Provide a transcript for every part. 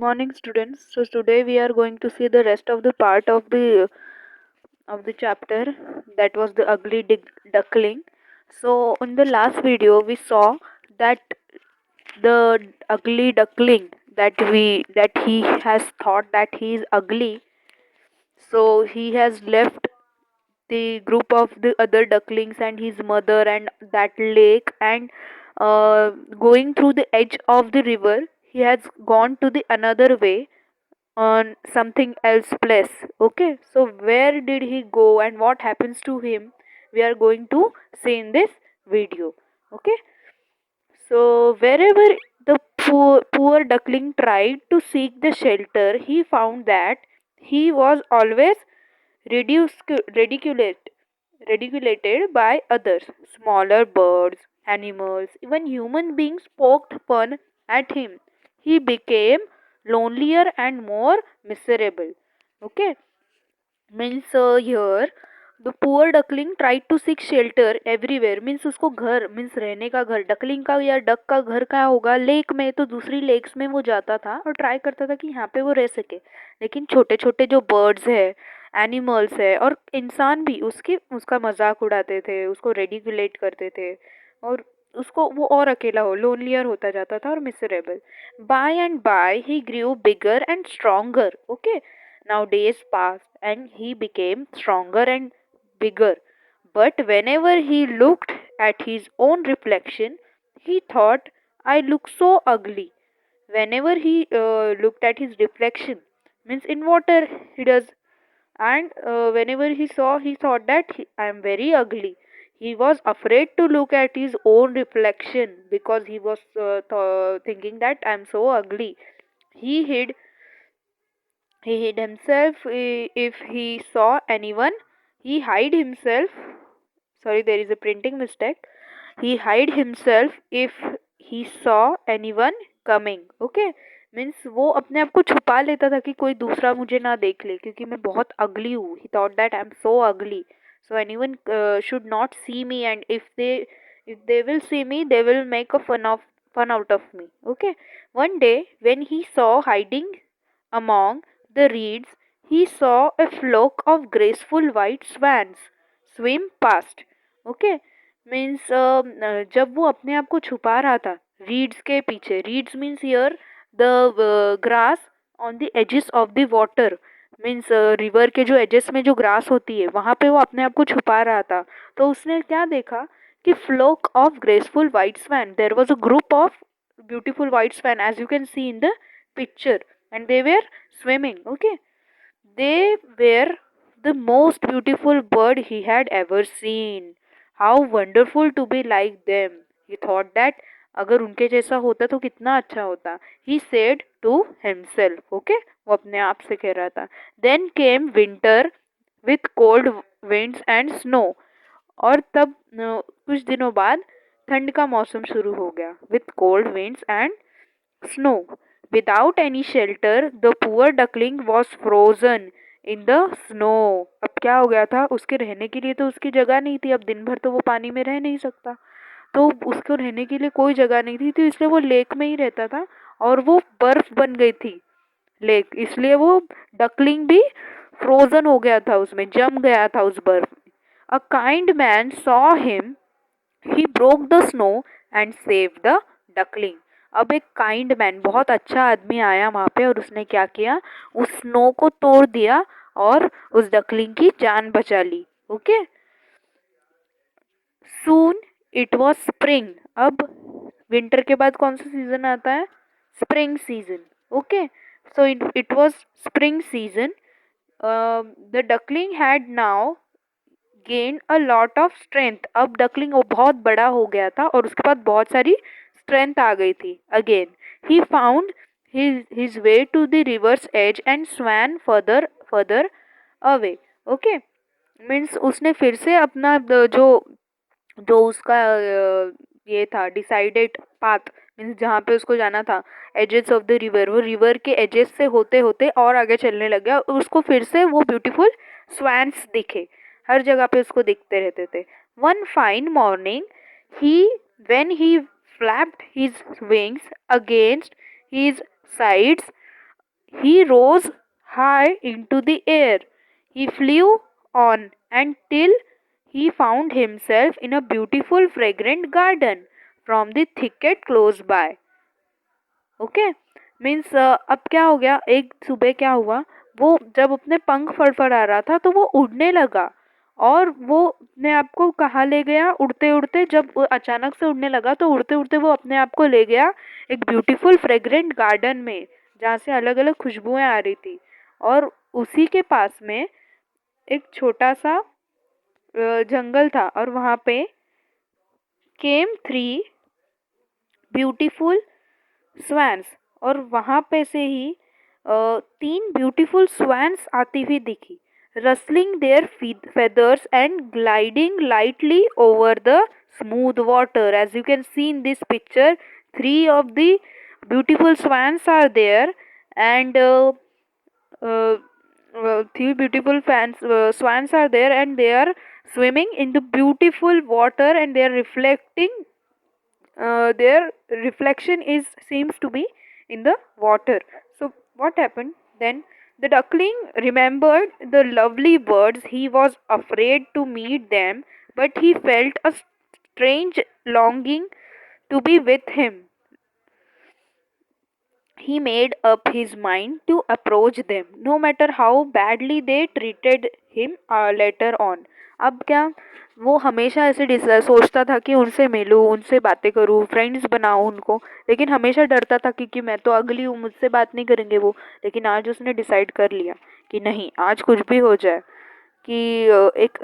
Morning, students. So today we are going to see the rest of the part of the chapter, that was the ugly duckling. So in the last video we saw that the ugly duckling that he has thought that he is ugly, so he has left the group of the other ducklings and his mother and that lake, and going through the edge of the river, he has gone to the another way on something else place. Okay, so where did he go and what happens to him, we are going to see in this video. Okay, so wherever the poor duckling tried to seek the shelter, he found that he was always ridiculate, ridiculated by others. Smaller birds, animals, even human beings poked fun at him. He became lonelier and more miserable. Okay, means here the poor duckling tried to seek shelter everywhere. Means उसको घर, means रहने का घर, duckling का या duck का घर कहाँ होगा, लेक में, तो दूसरी लेक्स में वो जाता था और ट्राई करता था कि यहाँ पे वो रह सके। लेकिन छोटे छोटे जो बर्ड्स है, एनिमल्स है और इंसान भी उसकी उसका मजाक उड़ाते थे, उसको रेडिकुलेट करते थे और उसको वो और अकेला हो लोनलियर होता जाता था और miserable. By and by he grew bigger and stronger. Okay, now days passed and he became stronger and bigger. But whenever he looked at his own reflection, he thought, I look so ugly. Whenever he looked at his reflection, means in water he does, and whenever he saw, he thought that I am very ugly. He was afraid to look at his own reflection because he was thinking that I am so ugly. He hid he hid himself if he saw anyone. He hid himself. Sorry, there is a printing mistake. He hid himself if he saw anyone coming. Okay, means वो अपने आप को छुपा लेता था कि कोई दूसरा मुझे ना देख ले क्योंकि मैं बहुत अगली हूँ. He thought that I'm so ugly, so anyone should not see me, and if they will see me, they will make a fun out of me. Okay, one day when he saw hiding among the reeds, he saw a flock of graceful white swans swim past. Okay, means जब वो अपने आप को छुपा रहा था reeds के पीछे, reeds means here the grass on the edges of the water, means river के जो एजेस में जो ग्रास होती है वहाँ पे वो अपने आप को छुपा रहा था. तो उसने क्या देखा कि flock of graceful white swan, there was a group of beautiful white swan as you can see in the picture, and they were swimming. Okay, they were the most beautiful bird he had ever seen. How wonderful to be like them. He thought that अगर उनके जैसा होता तो कितना अच्छा होता. He said to himself. Okay, वो अपने आप से कह रहा था. Then came winter with cold winds and snow. और तब कुछ दिनों बाद ठंड का मौसम शुरू हो गया. With cold winds and snow. Without any shelter, the poor duckling was frozen in the snow. अब क्या हो गया था, उसके रहने के लिए तो उसकी जगह नहीं थी. अब दिन भर तो वो पानी में रह नहीं सकता, तो उसको रहने के लिए कोई जगह नहीं थी, तो इसलिए वो लेक में ही रहता था और वो बर्फ बन गई थी लेक, इसलिए वो डकलिंग भी फ्रोजन हो गया था, उसमें जम गया था उस बर्फ में. A kind man saw him, he broke the snow and save the duckling. अब एक काइंड मैन, बहुत अच्छा आदमी आया वहां पे और उसने क्या किया, उस स्नो को तोड़ दिया और उस डकलिंग की जान बचा ली. Okay, soon it was spring. अब विंटर के बाद कौन सा सीजन आता है, spring season. Okay, so it was spring season. The duckling had now gain a lot of strength. अब डकलिंग वो बहुत बड़ा हो गया था और उसके बाद बहुत सारी स्ट्रेंथ आ गई थी. Again he found his way to the river's edge and swam further away. Okay, means उसने फिर से अपना जो जो उसका ये था डिसाइडेड पाथ, मीन्स जहाँ पे उसको जाना था, एजेस ऑफ द रिवर, वो रिवर के एजेस से होते होते और आगे चलने लग गया. उसको फिर से वो ब्यूटीफुल स्वैन्स दिखे, हर जगह पे उसको दिखते रहते थे. One fine morning he when he flapped his wings against his sides, He rose high into the air. He flew on until he found himself in a beautiful fragrant garden from the thicket close by. Okay means अब क्या हो गया, एक सुबह क्या हुआ, वो जब अपने पंख फड़फड़ा रहा था तो वो उड़ने लगा, और वो अपने आप को कहाँ ले गया, उड़ते उड़ते जब वो अचानक से उड़ने लगा तो उड़ते उड़ते वो अपने आप को ले गया एक ब्यूटीफुल फ्रेग्रेंट गार्डन में, जहाँ से अलग अलग खुशबुएं आ रही थी। और उसी के पास में एक छोटा सा जंगल था, और वहाँ पे केम थ्री ब्यूटीफुल स्वैन्स, और वहाँ पे से ही तीन ब्यूटीफुल स्वैन्स आती हुई दिखी, rustling their feathers and gliding lightly over the smooth water. As you can see in this picture, three of the beautiful swans are there, and uh, three beautiful swans are there, and they are swimming in the beautiful water, and they are reflecting, their reflection is seems to be in the water. So what happened then? The duckling remembered the lovely birds. He was afraid to meet them, but he felt a strange longing to be with him. He made up his mind to approach them, no matter how badly they treated him later on. अब क्या, वो हमेशा ऐसे सोचता था कि उनसे मिलूं, उनसे बातें करूं, फ्रेंड्स बनाऊं उनको, लेकिन हमेशा डरता था कि मैं तो अगली हूँ, मुझसे बात नहीं करेंगे वो। लेकिन आज उसने डिसाइड कर लिया कि नहीं, आज कुछ भी हो जाए, कि एक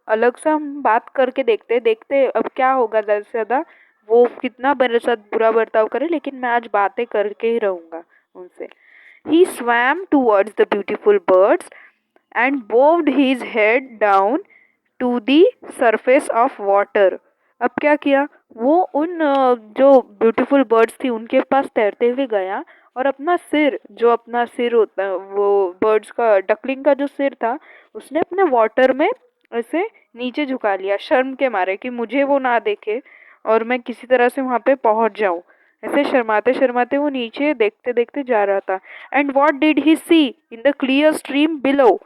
अलग सा हम बात करके देखते देखते अब क्या होगा, ज़्यादा से ज़्यादा वो कितना मेरे साथ बुरा बर्ताव करे, लेकिन मैं आज बातें करके ही रहूँगा उनसे। He swam towards the beautiful birds and bowed his head down to the surface of water. अब क्या किया, वो उन जो ब्यूटीफुल बर्ड्स थी उनके पास तैरते हुए गया, और अपना सिर, जो अपना सिर होता है, वो बर्ड्स का, डकलिंग का जो सिर था, उसने अपने वाटर में ऐसे नीचे झुका लिया, शर्म के मारे कि मुझे वो ना देखे और मैं किसी तरह से वहाँ पे पहुँच जाऊँ। ऐसे शर्माते शर्माते वो नीचे देखते देखते जा रहा था। And what did he see in the clear stream below,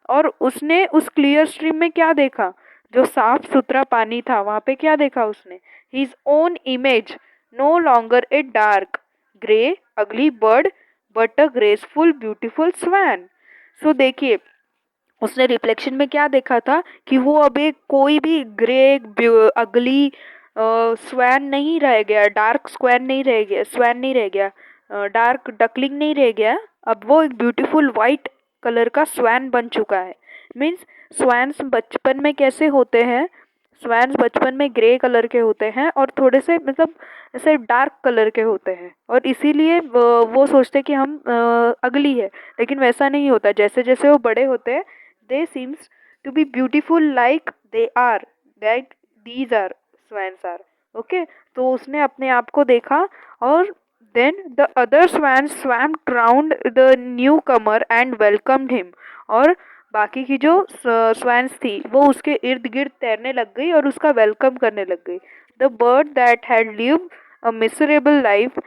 और उसने उस क्लियर स्ट्रीम में क्या देखा, जो साफ सुथरा पानी था, वहाँ पे क्या देखा उसने, his own image, no longer a dark grey ugly bird but a graceful beautiful swan. So देखिए, उसने रिफ्लेक्शन में क्या देखा था कि वो अब एक कोई भी ग्रे अगली स्वैन नहीं रह गया, डार्क स्क्वैन नहीं रह गया, स्वैन नहीं रह गया, डार्क डकलिंग नहीं रह गया, अब वो एक ब्यूटीफुल वाइट कलर का स्वैन बन चुका है। मीन्स स्वैन्स बचपन में कैसे होते हैं, स्वैन्स बचपन में ग्रे कलर के होते हैं और थोड़े से मतलब ऐसे डार्क कलर के होते हैं, और इसीलिए वो सोचते हैं कि हम अगली है, लेकिन वैसा नहीं होता। जैसे जैसे वो बड़े होते हैं, they seems to be beautiful like they are, like these are swans are, okay। तो उसने अपने आप को देखा, और then the other swans swam round the newcomer and welcomed him, और बाकी की जो स्वैन्स थी वो उसके इर्द गिर्द तैरने लग गई और उसका वेलकम करने लग गई। The bird that had lived a miserable life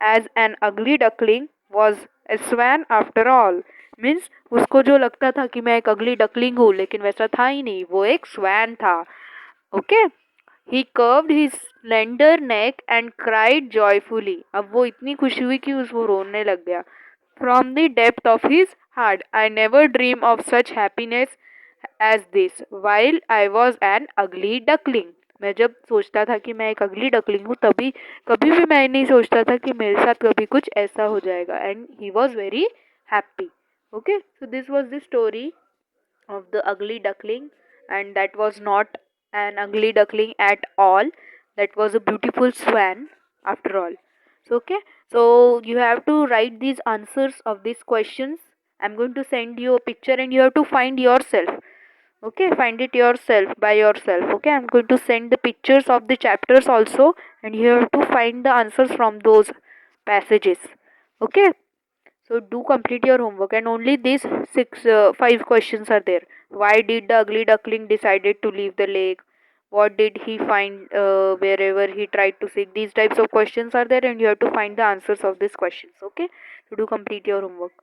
as an ugly duckling was a swan after all. Means उसको जो लगता था कि मैं एक अगली डकलिंग हूँ, लेकिन वैसा था ही नहीं, वो एक स्वैन था। Okay, he curved his slender neck and cried joyfully. अब वो इतनी खुशी हुई कि उसको रोने लग गया। From the depth of his heart I never dream of such happiness as this while I was an ugly duckling. मैं जब सोचता था कि मैं एक अगली डकलिंग हूँ, तभी कभी भी मैं नहीं सोचता था कि मेरे साथ कभी कुछ ऐसा हो जाएगा। And he was very happy. Okay, so this was the story of the ugly duckling, and that was not an ugly duckling at all. That was a beautiful swan after all. So, okay, so you have to write these answers of these questions. I'm going to send you a picture and you have to find yourself. Okay, find it yourself by yourself. Okay, I'm going to send the pictures of the chapters also, and you have to find the answers from those passages. Okay, so do complete your homework, and only these five questions are there. Why did the ugly duckling decided to leave the lake? what did he find wherever he tried to seek. These types of questions are there, and you have to find the answers of these questions. Okay, to do complete your homework.